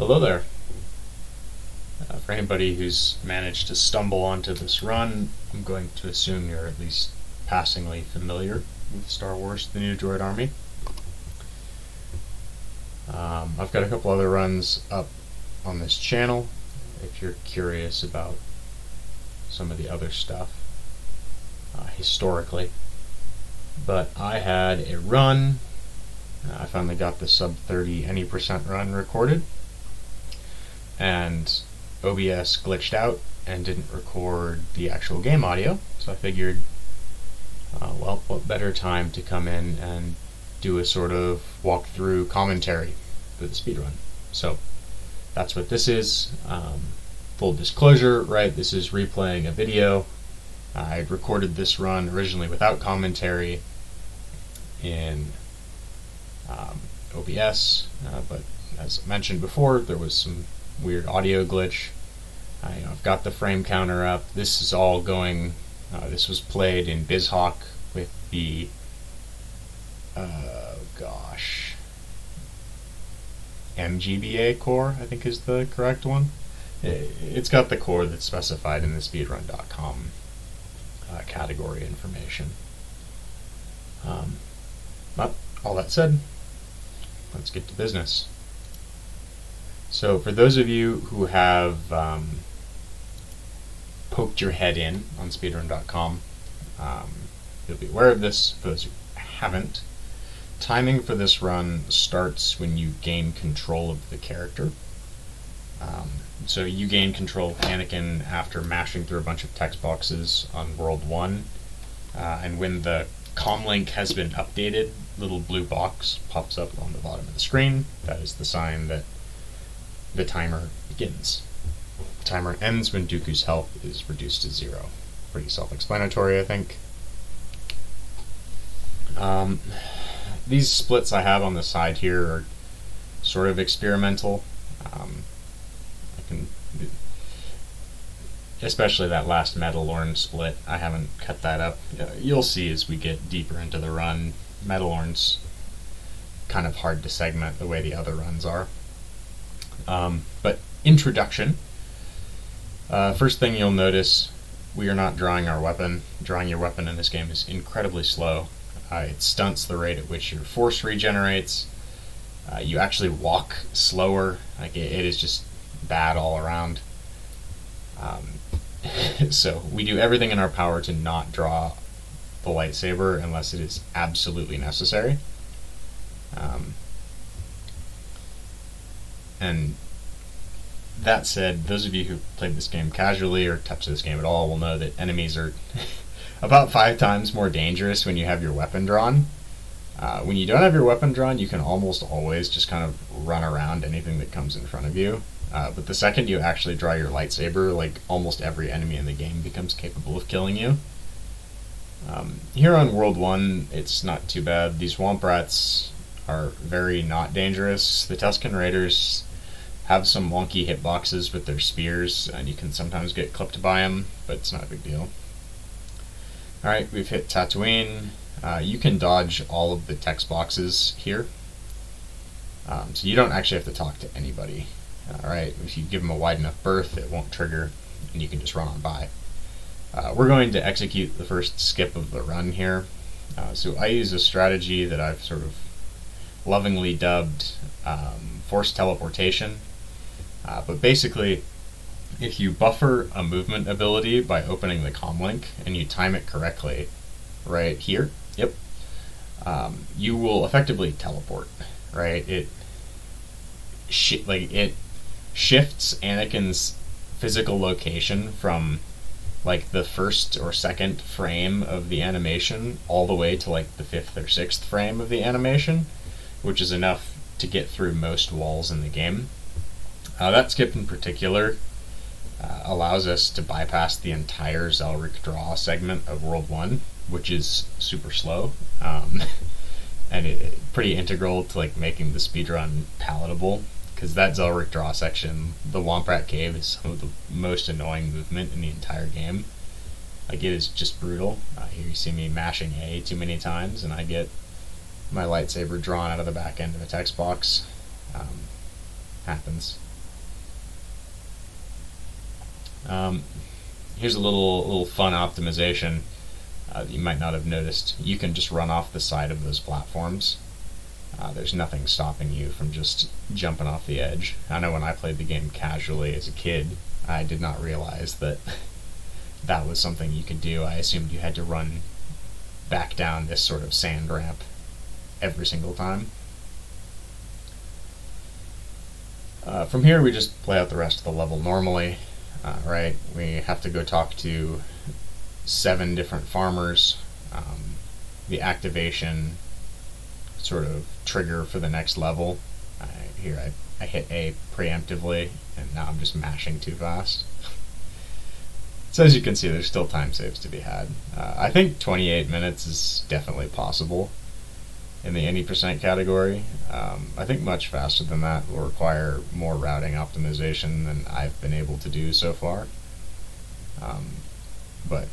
Hello there. For anybody who's managed to stumble onto this run, I'm going to assume you're at least passingly familiar with Star Wars: The New Droid Army. I've got a couple other runs up on this channel if you're curious about some of the other stuff historically. But I had a run. I finally got the sub 30 any percent run recorded, and OBS glitched out and didn't record the actual game audio, so I figured, well, what better time to come in and do a sort of walkthrough commentary for the speedrun. So that's what this is. Full disclosure, right, this is replaying a video. I recorded this run originally without commentary in OBS, but as mentioned before, there was some weird audio glitch. I've got the frame counter up. This is all going, this was played in BizHawk with the, MGBA core, I think is the correct one. It's got the core that's specified in the speedrun.com category information. But all that said, let's get to business. So for those of you who have poked your head in on speedrun.com, you'll be aware of this. For those who haven't, timing for this run starts when you gain control of the character. So you gain control of Anakin after mashing through a bunch of text boxes on World 1, and when the comlink has been updated, little blue box pops up on the bottom of the screen. That is the sign that the timer begins. The timer ends when Dooku's health is reduced to 0. Pretty self-explanatory, I think. These splits I have on the side here are sort of experimental. Especially that last Metalorn split, I haven't cut that up. You'll see as we get deeper into the run, Metalorn's kind of hard to segment the way the other runs are. But introduction. First thing you'll notice, we are not drawing our weapon. Drawing your weapon in this game is incredibly slow. It stunts the rate at which your force regenerates. You actually walk slower. Like it is just bad all around. So we do everything in our power to not draw the lightsaber unless it is absolutely necessary. And that said, those of you who played this game casually or touched this game at all will know that enemies are about 5 times more dangerous when you have your weapon drawn. When you don't have your weapon drawn, you can almost always just kind of run around anything that comes in front of you. But the second you actually draw your lightsaber, like almost every enemy in the game becomes capable of killing you. Here on World 1, it's not too bad. These Womp Rats are very not dangerous. The Tusken Raiders have some wonky hitboxes with their spears, and you can sometimes get clipped by them, but it's not a big deal. Alright, we've hit Tatooine. You can dodge all of the text boxes here. So you don't actually have to talk to anybody. Alright, if you give them a wide enough berth, it won't trigger, and you can just run on by. We're going to execute the first skip of the run here. So I use a strategy that I've sort of lovingly dubbed forced teleportation. But basically, if you buffer a movement ability by opening the comlink and you time it correctly, right here, yep, you will effectively teleport, right? It shifts Anakin's physical location from like the first or second frame of the animation all the way to like the 5th or 6th frame of the animation, which is enough to get through most walls in the game. That skip in particular allows us to bypass the entire Zelric draw segment of World 1, which is super slow, and pretty integral to like making the speedrun palatable, because that Zelric draw section, the Womp Rat Cave, is some of the most annoying movement in the entire game. Like, it is just brutal. Here you see me mashing A too many times, and I get my lightsaber drawn out of the back end of a text box. Happens. Here's a little fun optimization that you might not have noticed. You can just run off the side of those platforms. There's nothing stopping you from just jumping off the edge. I know when I played the game casually as a kid, I did not realize that that was something you could do. I assumed you had to run back down this sort of sand ramp every single time. From here, we just play out the rest of the level normally. Right, we have to go talk to 7 different farmers. The activation sort of trigger for the next level. Here I hit A preemptively, and now I'm just mashing too fast. So as you can see, there's still time saves to be had. I think 28 minutes is definitely possible in the any percent category. I think much faster than that will require more routing optimization than I've been able to do so far. But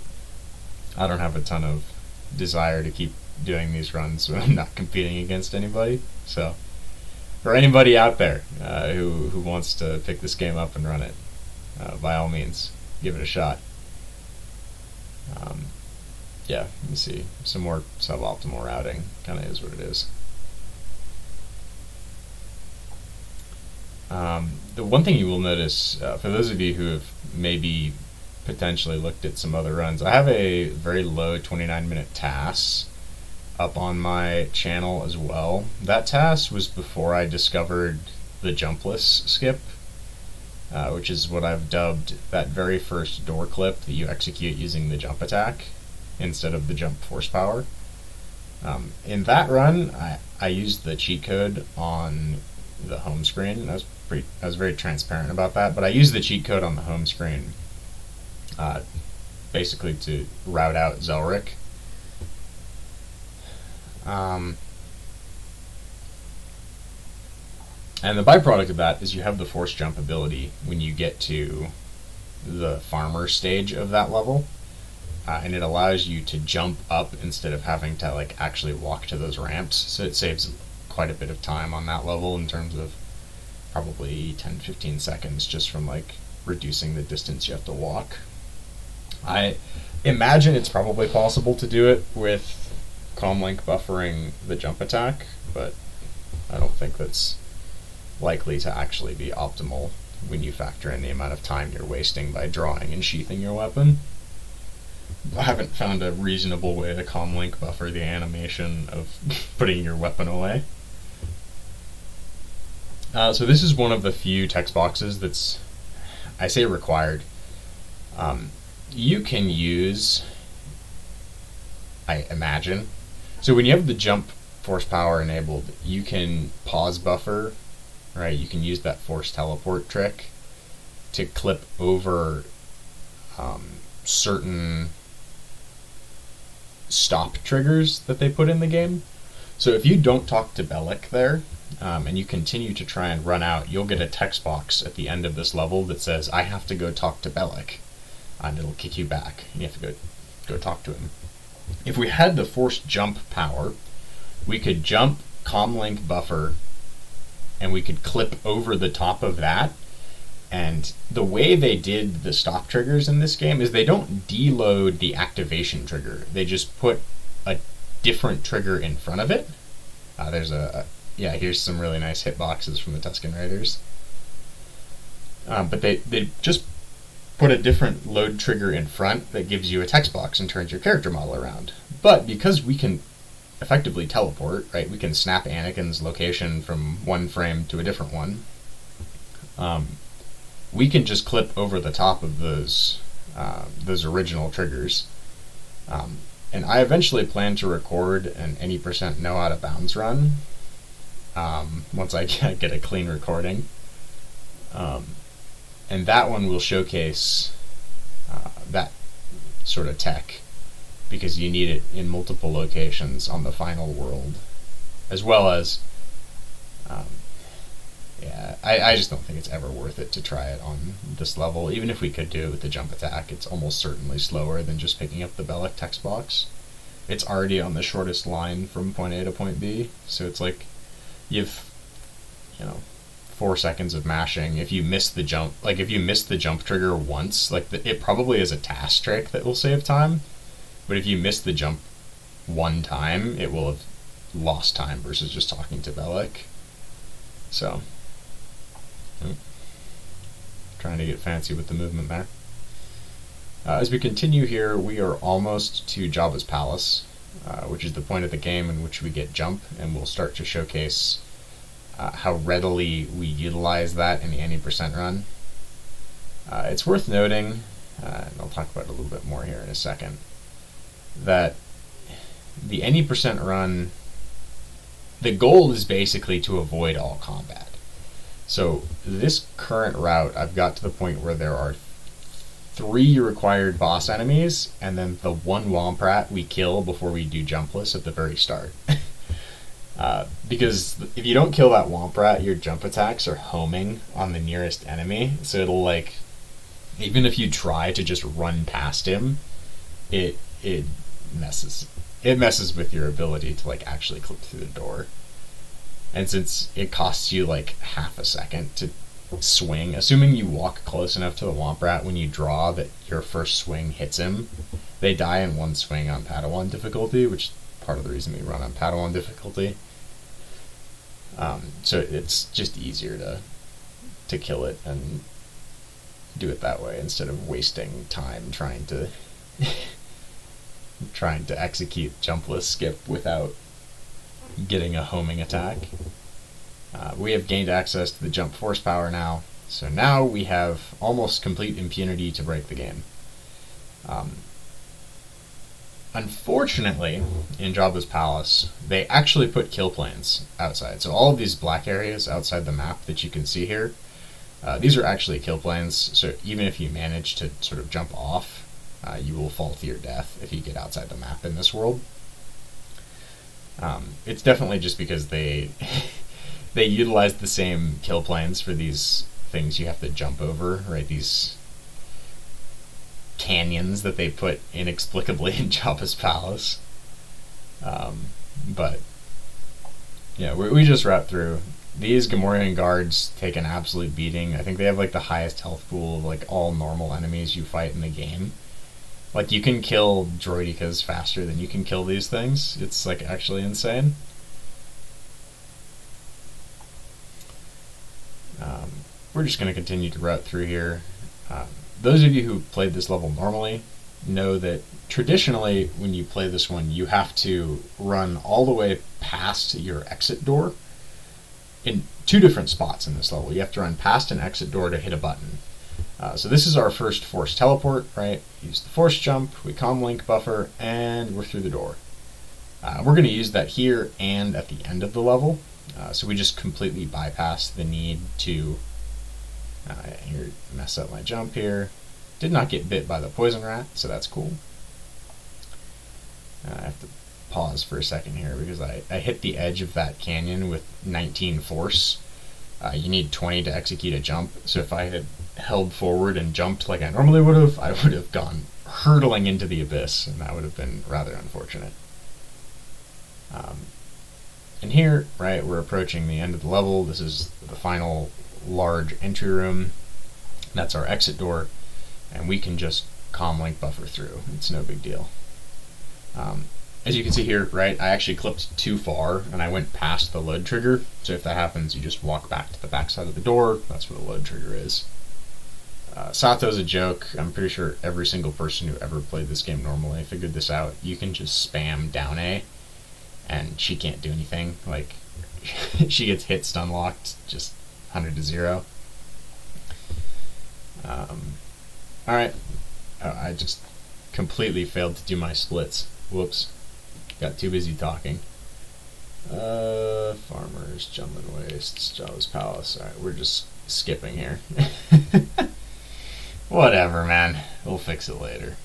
I don't have a ton of desire to keep doing these runs when I'm not competing against anybody. So for anybody out there who wants to pick this game up and run it, by all means, give it a shot. Yeah, let me see. Some more suboptimal routing. Kind of is what it is. The one thing you will notice, for those of you who have maybe potentially looked at some other runs, I have a very low 29-minute TAS up on my channel as well. That TAS was before I discovered the jumpless skip, which is what I've dubbed that very first door clip that you execute using the jump attack instead of the jump force power. In that run, I used the cheat code on the home screen. I was very transparent about that, but I used the cheat code on the home screen basically to route out Zelric. And the byproduct of that is you have the force jump ability when you get to the farmer stage of that level. And it allows you to jump up instead of having to like actually walk to those ramps. So it saves quite a bit of time on that level in terms of probably 10-15 seconds just from like reducing the distance you have to walk. I imagine it's probably possible to do it with comlink buffering the jump attack, but I don't think that's likely to actually be optimal when you factor in the amount of time you're wasting by drawing and sheathing your weapon. I haven't found a reasonable way to comlink buffer the animation of putting your weapon away. So this is one of the few text boxes that's, I say required. You can use, I imagine, so when you have the jump force power enabled, you can pause buffer, right? You can use that force teleport trick to clip over certain stop triggers that they put in the game. So if you don't talk to Bellic there, and you continue to try and run out, you'll get a text box at the end of this level that says, I have to go talk to Bellic, and it'll kick you back, and you have to go talk to him. If we had the force jump power, we could jump, comlink buffer, and we could clip over the top of that. And the way they did the stop triggers in this game is they don't deload the activation trigger. They just put a different trigger in front of it. Yeah, here's some really nice hitboxes from the Tusken Raiders. But they just put a different load trigger in front that gives you a text box and turns your character model around. But because we can effectively teleport, right, we can snap Anakin's location from one frame to a different one. We can just clip over the top of those original triggers. And I eventually plan to record an any percent no out of bounds run once I get a clean recording. And that one will showcase that sort of tech, because you need it in multiple locations on the final world, as well as I just don't think it's ever worth it to try it on this level. Even if we could do it with the jump attack, it's almost certainly slower than just picking up the Bellic text box. It's already on the shortest line from point A to point B, so it's like you've 4 seconds of mashing. If you miss the jump, like if you miss the jump trigger once, like it probably is a task trick that will save time. But if you miss the jump one time, it will have lost time versus just talking to Bellic. So, trying to get fancy with the movement there. As we continue here, we are almost to Jabbas Palace, which is the point of the game in which we get jump, and we'll start to showcase how readily we utilize that in the any percent run. It's worth noting, and I'll talk about it a little bit more here in a second, that the any percent run, the goal is basically to avoid all combat. So this current route, I've got to the point where there are 3 required boss enemies, and then the 1 Womp Rat we kill before we do jumpless at the very start. Because if you don't kill that Womp Rat, your jump attacks are homing on the nearest enemy, so it'll like, even if you try to just run past him, it messes with your ability to like actually clip through the door. And since it costs you like half a second to swing, assuming you walk close enough to the Womp Rat when you draw that your first swing hits him, they die in 1 swing on Padawan difficulty, which is part of the reason we run on Padawan difficulty. So it's just easier to kill it and do it that way instead of wasting time trying to execute jumpless skip without getting a homing attack. We have gained access to the jump force power now, so now we have almost complete impunity to break the game. Unfortunately, in Jabbas Palace, they actually put kill planes outside. So all of these black areas outside the map that you can see here, these are actually kill planes, so even if you manage to sort of jump off, you will fall to your death if you get outside the map in this world. It's definitely just because they utilize the same kill planes for these things you have to jump over, right? These canyons that they put inexplicably in Jabbas Palace. But yeah, we just route through. These Gamorrean guards take an absolute beating. I think they have like the highest health pool of like all normal enemies you fight in the game. Like you can kill droidicas faster than you can kill these things. It's like actually insane. We're just going to continue to route through here. Those of you who played this level normally know that traditionally when you play this one, you have to run all the way past your exit door in 2 different spots in this level. You have to run past an exit door to hit a button. So this is our first force teleport, right? Use the force jump, we comlink buffer, and we're through the door. We're going to use that here and at the end of the level. So we just completely bypass the need to here, mess up my jump here. Did not get bit by the poison rat, so that's cool. I have to pause for a second here because I hit the edge of that canyon with 19 force. You need 20 to execute a jump, so if I had held forward and jumped like I normally would have, I would have gone hurtling into the abyss, and that would have been rather unfortunate. And here, right, we're approaching the end of the level. This is the final large entry room. That's our exit door, and we can just comlink buffer through. It's no big deal. As you can see here, right, I actually clipped too far, and I went past the load trigger, so if that happens, you just walk back to the back side of the door. That's what a load trigger is. Sato's a joke. I'm pretty sure every single person who ever played this game normally figured this out. You can just spam down A, and she can't do anything. Like, she gets hit stun locked, just 100 to 0. Alright. Oh, I just completely failed to do my splits. Whoops. Got too busy talking. Farmers, Jumblin' Wastes, Jabbas Palace. Alright, we're just skipping here. Whatever, man. We'll fix it later.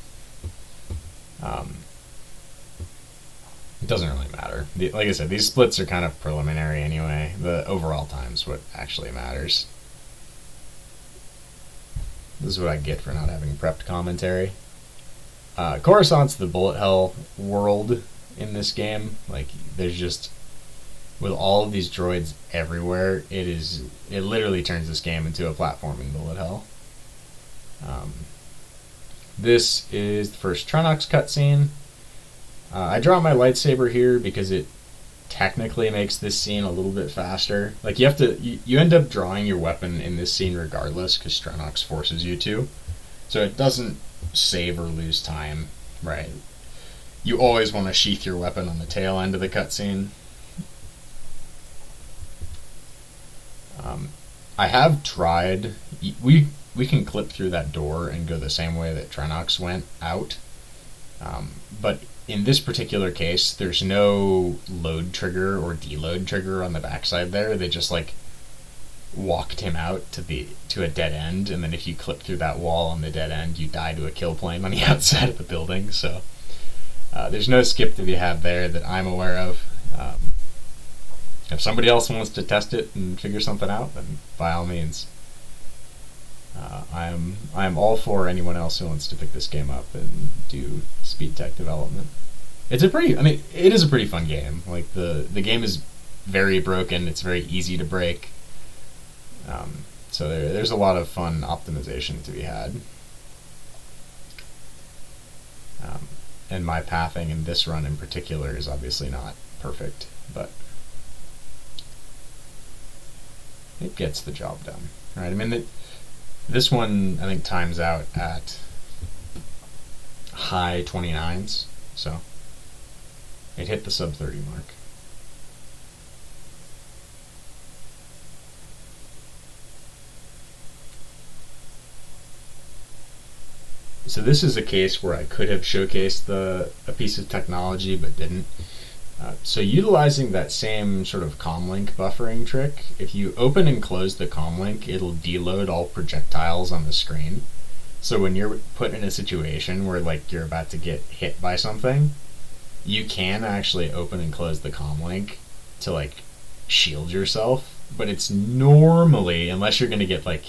It doesn't really matter. Like I said, these splits are kind of preliminary anyway. The overall time's what actually matters. This is what I get for not having prepped commentary. Coruscant's the bullet hell world in this game. Like, there's just with all of these droids everywhere, it literally turns this game into a platforming bullet hell. This is the first Trunnox cutscene. I draw my lightsaber here because it technically makes this scene a little bit faster. Like, you end up drawing your weapon in this scene regardless, because Trunnox forces you to. So it doesn't save or lose time, right? You always want to sheath your weapon on the tail end of the cutscene. I have tried... We can clip through that door and go the same way that Trunnox went out. But in this particular case, there's no load trigger or deload trigger on the backside there. They just, like, walked him out to a dead end, and then if you clip through that wall on the dead end, you die to a kill plane on the outside of the building. So there's no skip to be had there that I'm aware of. If somebody else wants to test it and figure something out, then by all means. I'm all for anyone else who wants to pick this game up and do speed tech development. It is a pretty fun game. Like, the game is very broken. It's very easy to break. So there's a lot of fun optimization to be had. And my pathing in this run in particular is obviously not perfect, but it gets the job done. Right? I mean, this one, I think, times out at high 29s, so it hit the sub 30 mark. So this is a case where I could have showcased a piece of technology but didn't. So utilizing that same sort of comlink buffering trick, if you open and close the comlink, it'll deload all projectiles on the screen. So when you're put in a situation where, like, you're about to get hit by something, you can actually open and close the comlink to, like, shield yourself. But it's normally, unless you're going to get, like,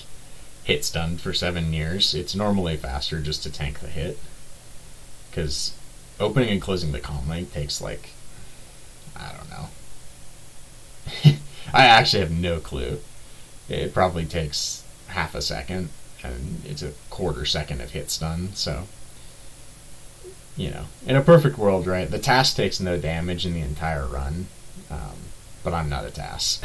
hit stunned for 7 years, it's normally faster just to tank the hit. Because opening and closing the comlink takes, like, I don't know. I actually have no clue. It probably takes half a second, and it's a quarter second of hit stun, so, you know, in a perfect world, right, the TAS takes no damage in the entire run, but I'm not a TAS.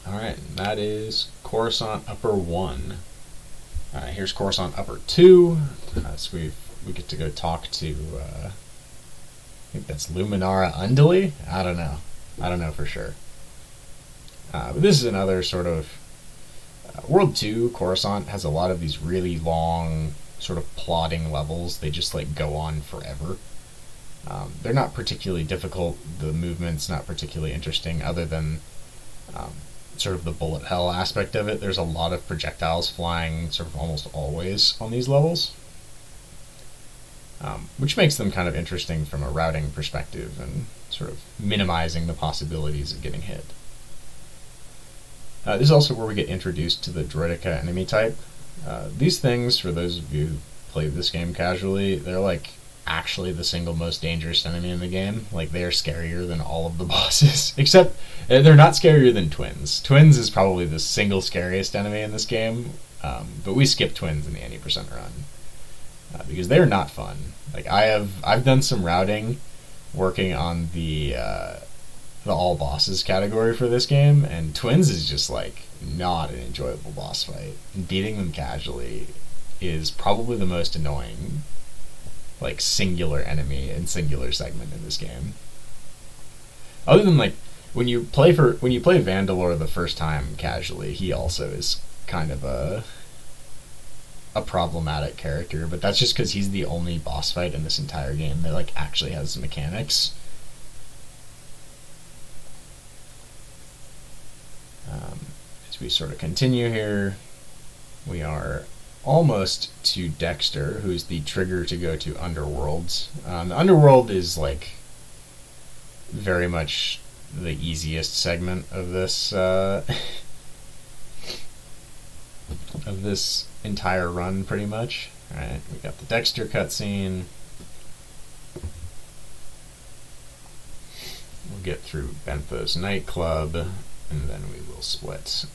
Alright, that is Coruscant Upper 1. Here's Coruscant Upper 2, so we get to go talk to... I think that's Luminara Unduli? I don't know for sure. But this is another sort of... World 2, Coruscant, has a lot of these really long, sort of plodding levels. They just, like, go on forever. They're not particularly difficult. The movement's not particularly interesting, other than sort of the bullet hell aspect of it. There's a lot of projectiles flying sort of almost always on these levels. Which makes them kind of interesting from a routing perspective and sort of minimizing the possibilities of getting hit. This is also where we get introduced to the Droideka enemy type. These things, for those of you who played this game casually, they're like actually the single most dangerous enemy in the game. Like, they are scarier than all of the bosses. Except, they're not scarier than Twins. Twins is probably the single scariest enemy in this game, but we skip Twins in the 80% run. Because they're not fun. Like, I've done some routing working on the all bosses category for this game, and Twins is just, like, not an enjoyable boss fight. And beating them casually is probably the most annoying, like, singular enemy and singular segment in this game. Other than, like, when you play Vandalore the first time casually, he also is kind of a problematic character, but that's just because he's the only boss fight in this entire game that, like, actually has mechanics. As we sort of continue here, we are almost to Dexter, who's the trigger to go to Underworlds. The Underworld is, like, very much the easiest segment of this of this entire run, pretty much. Alright, we got the Dexter cutscene. get through Bentho's nightclub, and then we will split.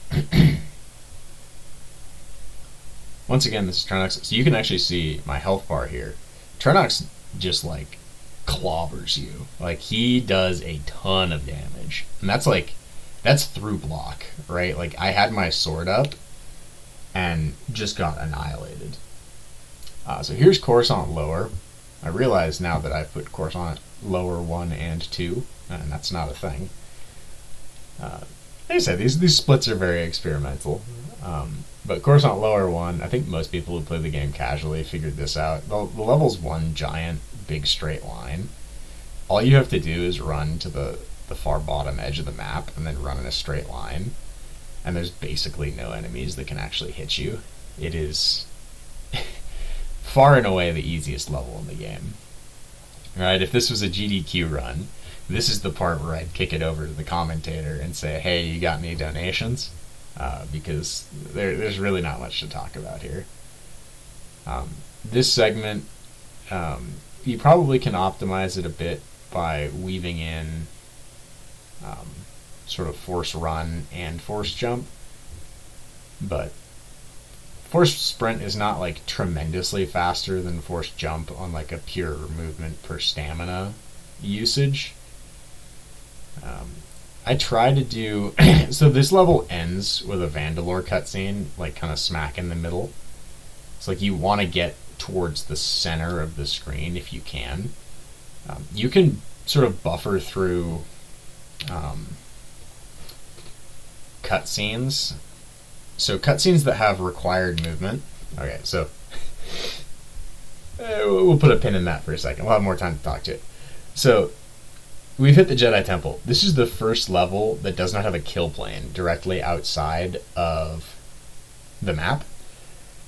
Once again, this is Trenox. So you can actually see my health bar here. Trenox just, like, clobbers you. Like, he does a ton of damage. And that's through block, right? Like, I had my sword up and just got annihilated. So here's Coruscant Lower. I realize now that I've put Coruscant Lower 1 and 2, and that's not a thing. Like I said, these splits are very experimental. But Coruscant Lower 1, I think most people who play the game casually figured this out. The level's one giant, big straight line. All you have to do is run to the far bottom edge of the map and then run in a straight line. And there's basically no enemies that can actually hit you. It is far and away the easiest level in the game. Right? If this was a GDQ run, this is the part where I'd kick it over to the commentator and say, hey, you got any donations? Because there's really not much to talk about here. This segment, you probably can optimize it a bit by weaving in sort of force run and force jump, but force sprint is not like tremendously faster than force jump on like a pure movement per stamina usage. I try to do so this level ends with a Vandalore cutscene, like kind of smack in the middle. It's like you want to get towards the center of the screen if you can. You can sort of buffer through cutscenes. So cutscenes that have required movement. Okay, so we'll put a pin in that for a second. We'll have more time to talk to it. So we've hit the Jedi Temple. This is the first level that does not have a kill plane directly outside of the map.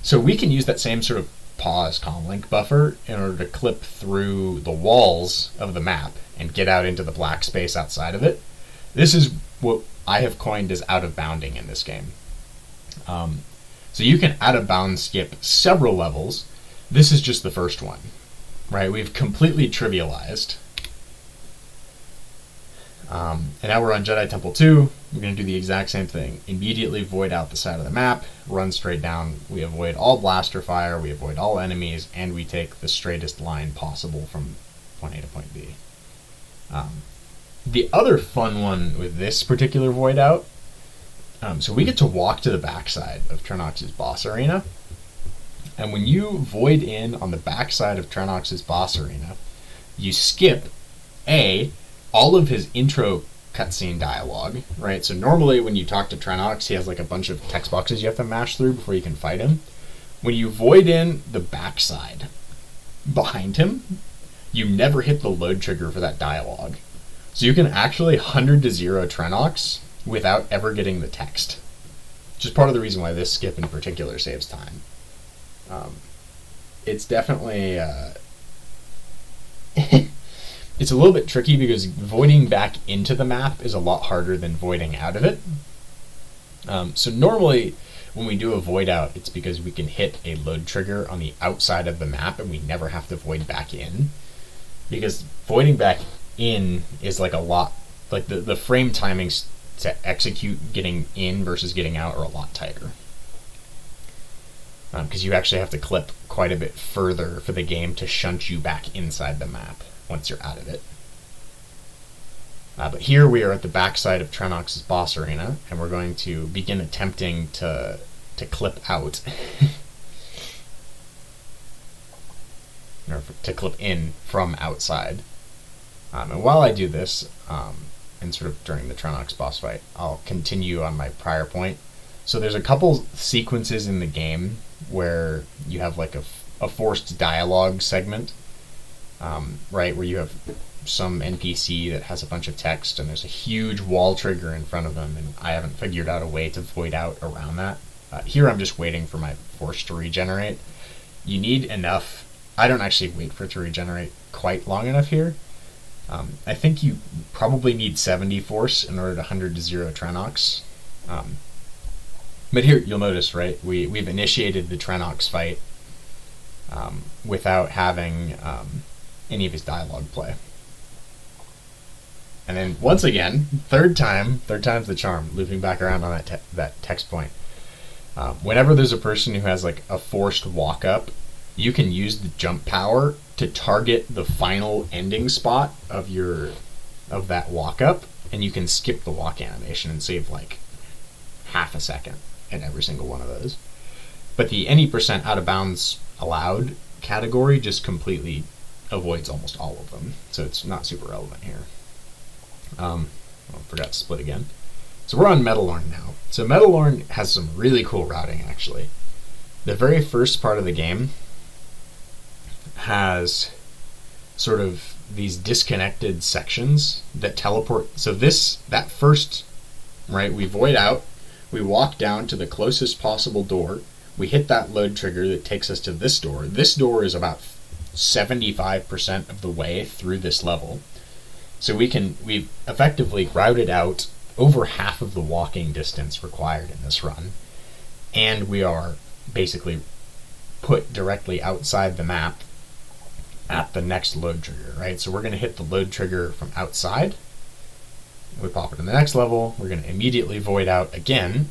So we can use that same sort of pause comlink buffer in order to clip through the walls of the map and get out into the black space outside of it. This is what I have coined as out of bounding in this game. So you can out of bounds skip several levels. This is just the first one, right? We've completely trivialized. And now we're on Jedi Temple 2. We're going to do the exact same thing. Immediately void out the side of the map, run straight down. We avoid all blaster fire, we avoid all enemies, and we take the straightest line possible from point A to point B. The other fun one with this particular void out, so we get to walk to the backside of Trenox's boss arena. And when you void in on the backside of Trenox's boss arena, you skip all of his intro cutscene dialogue, right? So normally when you talk to Trenox, he has like a bunch of text boxes you have to mash through before you can fight him. When you void in the backside behind him, you never hit the load trigger for that dialogue. So you can actually 100 to 0 Trenox without ever getting the text. Which is part of the reason why this skip in particular saves time. It's definitely it's a little bit tricky because voiding back into the map is a lot harder than voiding out of it. So normally when we do a void out, it's because we can hit a load trigger on the outside of the map and we never have to void back in. Because voiding back in is like a lot, like the frame timings to execute getting in versus getting out are a lot tighter. Because you actually have to clip quite a bit further for the game to shunt you back inside the map once you're out of it. But here we are at the backside of Trenox's boss arena, and we're going to begin attempting to clip out. Or to clip in from outside. And while I do this, and sort of during the Trenox boss fight, I'll continue on my prior point. So there's a couple sequences in the game where you have like a forced dialogue segment, right, where you have some NPC that has a bunch of text and there's a huge wall trigger in front of them, and I haven't figured out a way to void out around that. Here I'm just waiting for my force to regenerate. You need enough. I don't actually wait for it to regenerate quite long enough here. I think you probably need 70 force in order to 100 to 0 Trenox. But here, you'll notice, right, we've initiated the Trenox fight without having any of his dialogue play. And then once again, third time's the charm, looping back around on that text point. Whenever there's a person who has like a forced walk up, you can use the jump power to target the final ending spot of that walk up, and you can skip the walk animation and save like half a second in every single one of those. But the any % out of bounds allowed category just completely avoids almost all of them, so it's not super relevant here. I forgot to split again. So we're on Metalorn now. So Metalorn has some really cool routing, actually. The very first part of the game has sort of these disconnected sections that teleport. So that first, right, we void out, we walk down to the closest possible door, we hit that load trigger that takes us to this door. This door is about 75% of the way through this level. So we've effectively routed out over half of the walking distance required in this run, and we are basically put directly outside the map at the next load trigger, right? So we're going to hit the load trigger from outside, we pop it in the next level, we're going to immediately void out again,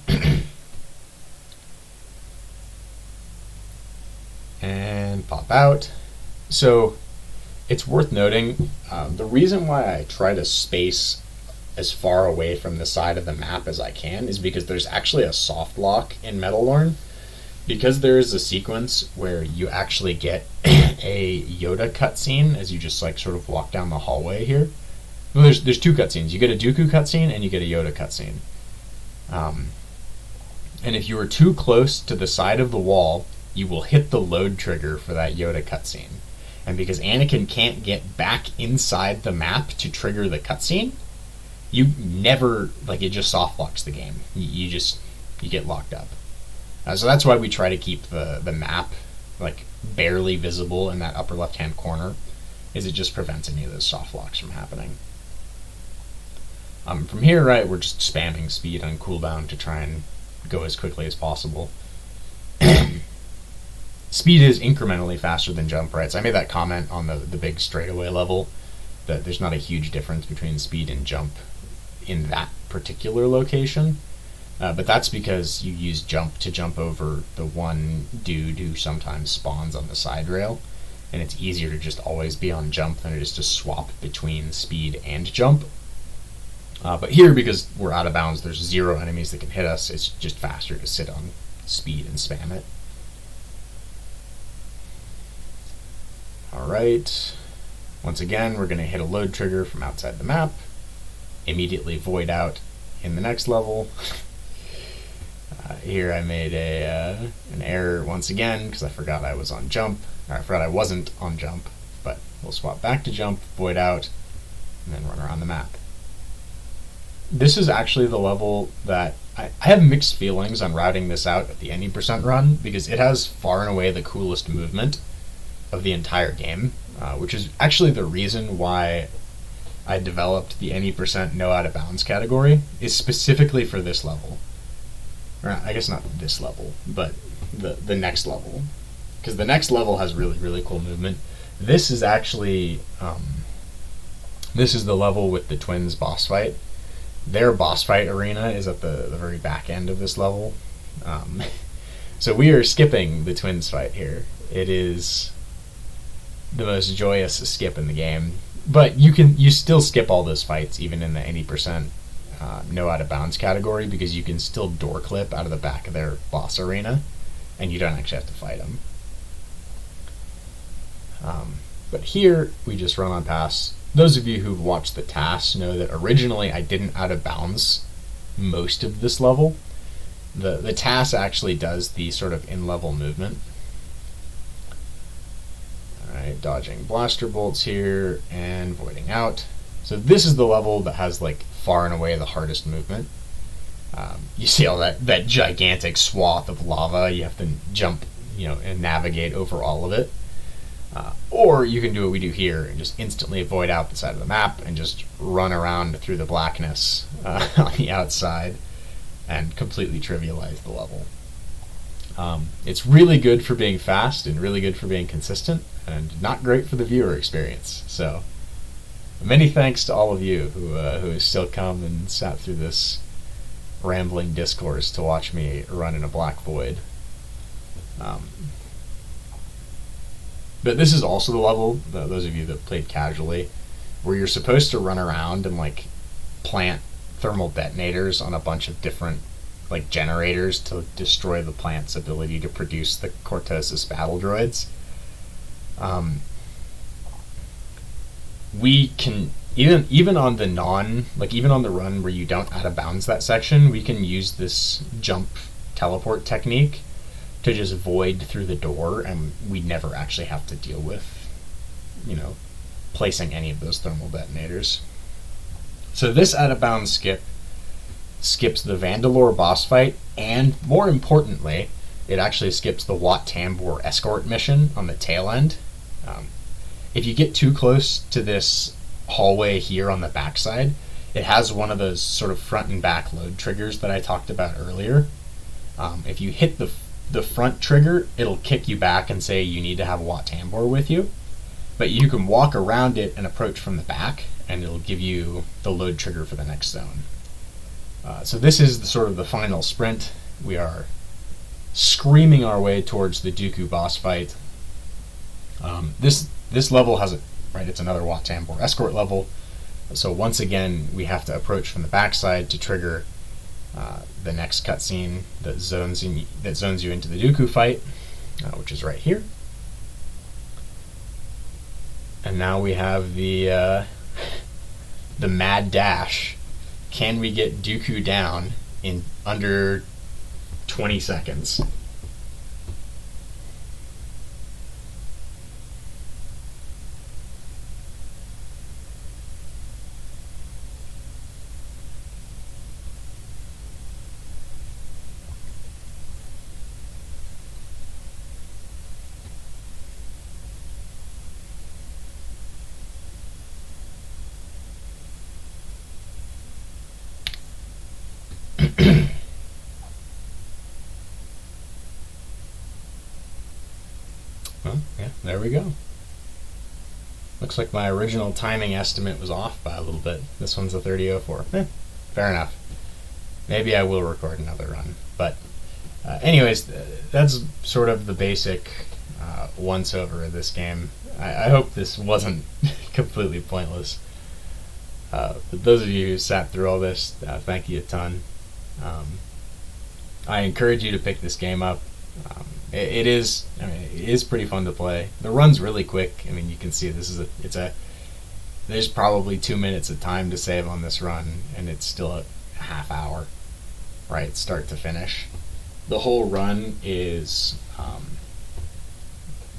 and pop out. So it's worth noting, the reason why I try to space as far away from the side of the map as I can is because there's actually a soft lock in Metalorn. Because there is a sequence where you actually get a Yoda cutscene as you just like sort of walk down the hallway here. Well, there's two cutscenes. You get a Dooku cutscene and you get a Yoda cutscene. And if you are too close to the side of the wall, you will hit the load trigger for that Yoda cutscene. And because Anakin can't get back inside the map to trigger the cutscene, you never, like, it just soft locks the game. You get locked up. So that's why we try to keep the map like barely visible in that upper left hand corner, is it just prevents any of those soft locks from happening. From here, right, we're just spamming speed on cooldown to try and go as quickly as possible. Speed is incrementally faster than jump, right? So I made that comment on the big straightaway level, that there's not a huge difference between speed and jump in that particular location. But that's because you use jump to jump over the one dude who sometimes spawns on the side rail, and it's easier to just always be on jump than it is to swap between speed and jump. But here, because we're out of bounds, there's 0 enemies that can hit us, it's just faster to sit on speed and spam it. Alright, once again we're going to hit a load trigger from outside the map, immediately void out in the next level. Here I made an error once again because I forgot I was on jump, or I forgot I wasn't on jump, but we'll swap back to jump, void out, and then run around the map. This is actually the level that I have mixed feelings on routing this out at the any % run, because it has far and away the coolest movement of the entire game, which is actually the reason why I developed the any % no out of bounds category, is specifically for this level. Or I guess not this level, but the next level, because the next level has really, really cool movement. This is actually this is the level with the twins boss fight. Their boss fight arena is at the very back end of this level. So we are skipping the twins fight here. It is the most joyous skip in the game, but you still skip all those fights even in the any % no out of bounds category, because you can still door clip out of the back of their boss arena and you don't actually have to fight them. But here we just run on past. Those of you who've watched the tasks know that originally I didn't out of bounds most of this level. The task actually does the sort of in-level movement. Alright, dodging blaster bolts here and voiding out. So this is the level that has like far and away the hardest movement. You see all that gigantic swath of lava, you have to jump, and navigate over all of it. Or you can do what we do here and just instantly void out the side of the map and just run around through the blackness on the outside and completely trivialize the level. It's really good for being fast and really good for being consistent, and not great for the viewer experience. So Many thanks to all of you who have still come and sat through this rambling discourse to watch me run in a black void. But this is also the level, those of you that played casually, where you're supposed to run around and like plant thermal detonators on a bunch of different like generators to destroy the plant's ability to produce the Cortosis battle droids. We can even on the even on the run where you don't out of bounds that section, we can use this jump teleport technique to just void through the door, and we never actually have to deal with, placing any of those thermal detonators. So this out of bounds skips the Vandalore boss fight, and more importantly, it actually skips the Wat Tambor escort mission on the tail end. If you get too close to this hallway here on the backside, it has one of those sort of front and back load triggers that I talked about earlier. If you hit the front trigger, it'll kick you back and say you need to have Wat Tambor with you. But you can walk around it and approach from the back, and it'll give you the load trigger for the next zone. So this is the final sprint. We are screaming our way towards the Dooku boss fight. This level has it's another Wat Tambor escort level. So once again, we have to approach from the backside to trigger the next cutscene that zones you into the Dooku fight, which is right here. And now we have the mad dash. Can we get Dooku down in under 20 seconds? Well, yeah, there we go. Looks like my original timing estimate was off by a little bit. This one's a 30:04. Fair enough. Maybe I will record another run. But anyways, that's sort of the basic once-over of this game. I hope this wasn't completely pointless. But those of you who sat through all this, thank you a ton. I encourage you to pick this game up. It is pretty fun to play. The run's really quick. I mean, you can see there's probably 2 minutes of time to save on this run, and it's still a half hour, right, start to finish. The whole run is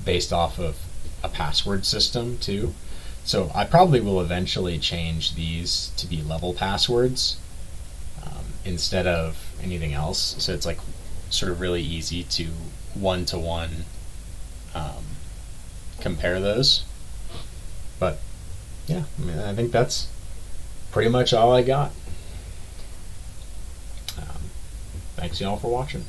based off of a password system too. So I probably will eventually change these to be level passwords instead of anything else. So it's like sort of really easy to one-to-one compare those. But yeah, I think that's pretty much all I got. Thanks y'all for watching.